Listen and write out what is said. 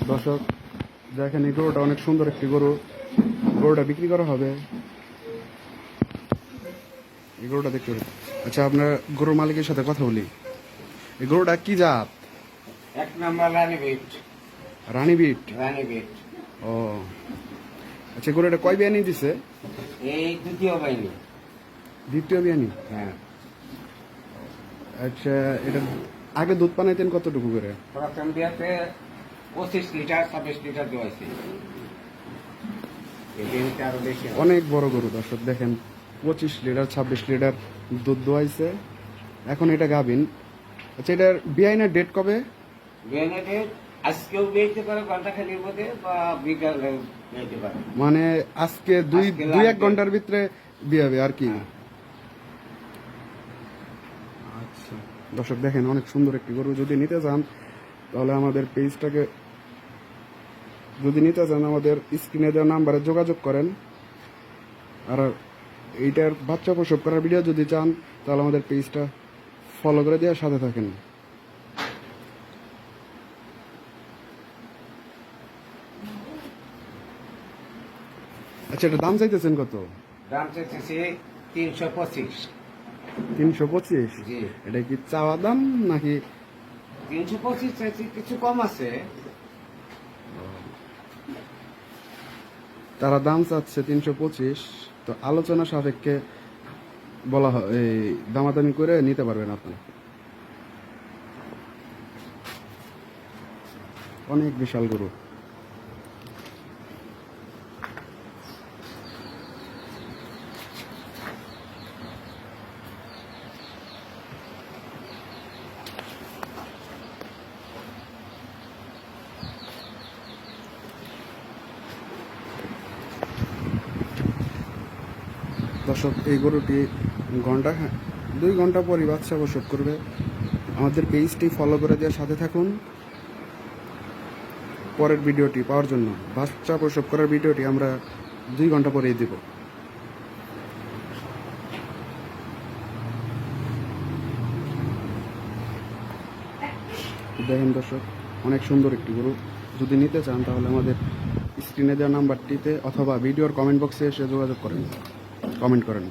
দর্শক দেখেন এই গরুটা অনেক সুন্দর একটি গরু, গরুটা বিক্রি করা হবে। এই গরুটা দেখতে পারেন। আচ্ছা, আপনার গরুর মালিকের সাথে কথা বলি। এই গরুটা কি জাত? এক নম্বর রানীবিট। রানীবিট। রানীবিট। ও আচ্ছা, গরুটা কয় বিয়ানি দিছে? এই দ্বিতীয় বাহিনী। দ্বিতীয় বিয়ানি। হ্যাঁ। আচ্ছা, এটা আগে দুধ পানাইতেন কতটুকু করে? প্রথম বিয়াতে 25 লিটার 26 লিটার দোয়াইছে। এই বিয়ানিতে আরো বেশি। অনেক বড় গরু দর্শক দেখেন, 25 লিটার 26 লিটার দুধ দোয়াইছে। এখন এটা গাভিন। আচ্ছা, এটার বিয়াইনের ডেট কবে? বিয়ানিতে আজকেও বেচতে পারে, ঘন্টাখানির মধ্যে বা বিকালে বেচতে পারে। মানে আজকে দুই এক ঘন্টার ভিতরে বিয়াবে আর কি। আচ্ছা দর্শক দেখেন, অনেক সুন্দর একটি গরু। যদি নিতে চান তাহলে আমাদের পেজটাকে, যদি নিতে চান আমাদের স্ক্রিনে দেওয়া নাম্বারে যোগাযোগ করেন। আর এইটার বাচ্চা প্রসব করার ভিডিও যদি চান তাহলে আমাদের পেজটা ফলো করে দেওয়ার সাথে থাকেন। আচ্ছা, এটা দাম চাইতেছেন কত? দাম চাইতেছি 325। 325? জি। এটা কি চাওয়া দাম নাকি? 325 চাইছি, কিছু কম আছে। তারা দাম চাচ্ছে 325, তো আলোচনা সাপেক্ষে বলা হয়, এই দামাদামি করে নিতে পারবেন আপনি। অনেক বিশাল গরু। দর্শক এই গরুটি 2 ঘন্টা পরই বাচ্চা প্রসব করবে। আমাদের পেজটি ফলো করে দেওয়ার সাথে থাকুন পরের ভিডিওটি পাওয়ার জন্য। বাচ্চা প্রসব করার ভিডিওটি আমরা 2 ঘন্টা পরেই দেব। দেখেন দর্শক, অনেক সুন্দর একটি গরু। যদি নিতে চান তাহলে আমাদের স্ক্রিনে দেওয়া নাম্বারটিতে অথবা ভিডিওর কমেন্ট বক্সে এসে যোগাযোগ করেন, কমেন্ট করেন।